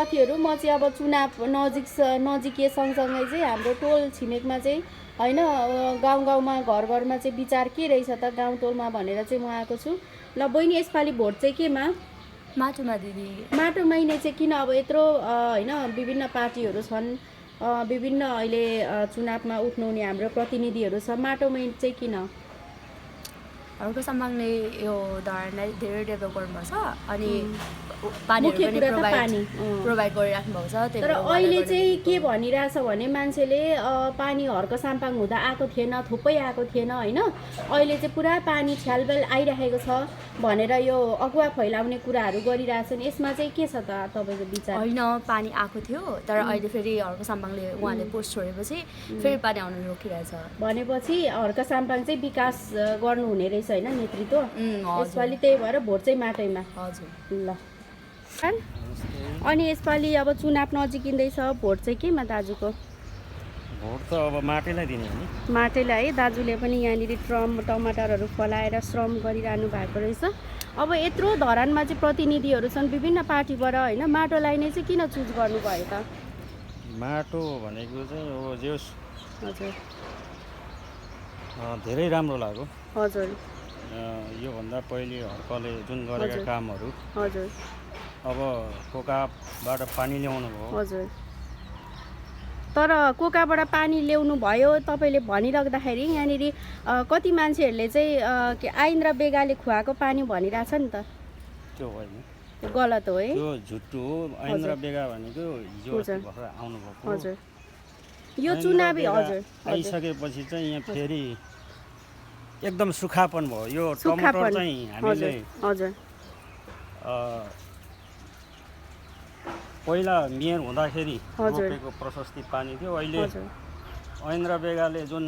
साथीहरू म चाहिँ अब चुनाव नजिकिए सँगसँगै चाहिँ हाम्रो टोल छिमेकमा चाहिँ होइन गाउँ गाउँमा घर घरमा चाहिँ विचार के रहेछ त गाउँ टोलमा भनेर चाहिँ म आएको छु। ल बहिनी यसपालि भोट चाहिँ केमा? माटोमा दिदी। माटोमै नै चाहिँ किन अब यत्रो होइन विभिन्न पार्टीहरू छन्, विभिन्न अहिले चुनावमा उठ्नुहुने हाम्रो प्रतिनिधिहरू छ, माटोमै चाहिँ किन? हर्क साम्बाङले यो धरानलाई धेरै डेभलप गर्नुभएको छ अनि पानीहरू पनि प्रोभाइड गरिराख्नु भएको छ। तर अहिले चाहिँ के भनिरहेछ भने मान्छेले पानी हर्क साम्पाङ हुँदा आएको थिएन, थुप्रै आएको थिएन होइन, अहिले चाहिँ पुरा पानी छ्यालबेल आइरहेको छ भनेर यो अगुवा फैलाउने कुराहरू गरिरहेछन्। यसमा चाहिँ के छ त तपाईँको विचार? होइन, पानी आएको थियो तर अहिले फेरि हर्क साम्बाङले उहाँले पोस्ट छोडेपछि फेरि पानी आउनु रोकिरहेछ। भनेपछि हर्क साम्पाङ चाहिँ विकास गर्नुहुने रहेछ होइन नेतृत्व। यसपालि त्यही भएर भोट चाहिँ माटैमा। हजुर। ल अनि यसपालि अब चुनाव नजिकिँदैछ, भोट चाहिँ केमा दाजुको? भोट त अब माटैलाई दिने हो नि। माटैलाई है। दाजुले पनि यहाँनिर टमाटरहरू फलाएर श्रम गरिरहनु भएको रहेछ। अब यत्रो धरानमा चाहिँ प्रतिनिधिहरू छन् विभिन्न पार्टीबाट होइन, माटोलाई नै चाहिँ किन चुज गर्नुभयो त? माटो भनेको चाहिँ अब जेस हजुर धेरै राम्रो लाग्यो। हजुर। योभन्दा पहिले हर्कले जुन गरेका कामहरू हजुर अब कोकाबाट पानी ल्याउनु भयो। हजुर। तर कोकाबाट पानी ल्याउनु भयो तपाईँले भनिराख्दाखेरि यहाँनिर कति मान्छेहरूले चाहिँ आइन्द्र बेगाले खुवाएको पानी भनिरहेछ नि त। त्यो होइन, त्यो गलत हो है, त्यो झुट्टो हो। आइन्द्र बेगा भनेको हिजो भर्खर आउनुभएको। हजुर। यो चुनावी हजुर आइसकेपछि चाहिँ यहाँ फेरि एकदम सुखापन भयो। यो टमाटर चाहिँ हामीले हजुर पहिला मेयर हुँदाखेरि रोपेको प्रशस्ति पानी थियो। अहिले ऐन्द्र बेगाले जुन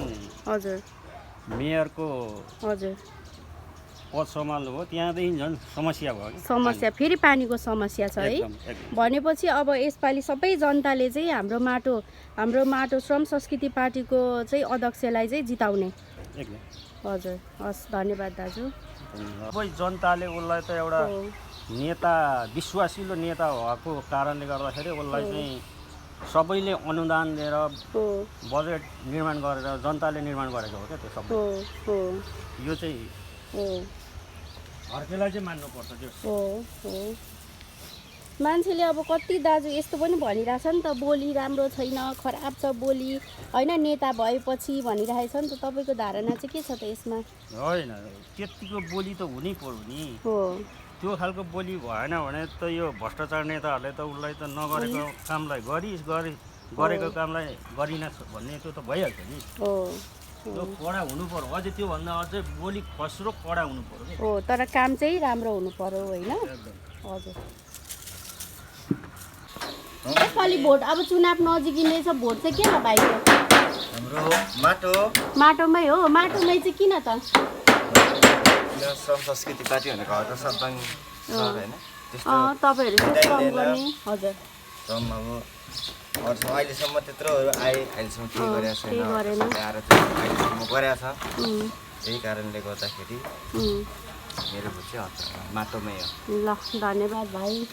मेयरको पद सम्हाल्नुभयो त्यहाँदेखि झन् समस्या भयो। समस्या फेरि पानीको समस्या छ है। भनेपछि अब यसपालि सबै जनताले चाहिँ हाम्रो माटो श्रम संस्कृति पार्टीको चाहिँ अध्यक्षलाई चाहिँ जिताउने। हजुर हस्, धन्यवाद दाजु। सबै जनताले उसलाई त एउटा नेता, विश्वासिलो नेता भएको कारणले गर्दाखेरि उसलाई चाहिँ सबैले अनुदान दिएर बजेट निर्माण गरेर जनताले निर्माण गरेको हो क्या त्यो सबै। यो चाहिँ हर्केलाई चाहिँ मान्नुपर्छ त्यो। मान्छेले अब कति दाजु यस्तो पनि भनिरहेछ नि त, बोली राम्रो छैन, खराब छ बोली होइन, नेता भएपछि भनिरहेछ नि त। तपाईँको धारणा चाहिँ के छ त यसमा? होइन, त्यतिको बोली त हुनै पर्यो नि। त्यो खालको बोली भएन भने त यो भ्रष्टाचार नेताहरूले त उसलाई त नगरेको कामलाई गरेको कामलाई गरिन भन्ने त्यो त भइहाल्छ नि। त्यो कडा हुनु पर्यो, अझै त्योभन्दा अझै बोली खस्रो कडा हुनु पर्यो। हो, तर काम चाहिँ राम्रो हुनु पर्यो होइन। हजुर। यसपालि भोट अब चुनाव नजिकिँदैछ, भोट चाहिँ के हो भाइको? हाम्रो माटोमै हो। माटोमै चाहिँ किन त? श्रम संस्कृति पार्टी भनेको हर्क साम्पाङ हैन, त्यस्तो तपाईहरु चाहिँ श्रम गर्ने। हजुर। श्रम अब अहिलेसम्म त्यत्रो अहिलेसम्म केही गरेको छैन। आएर अहिलेसम्म गरेको छ। त्यही कारणले गर्दाखेरि मेरो भोट चाहिँ माटोमै हो। ल धन्यवाद भाइ।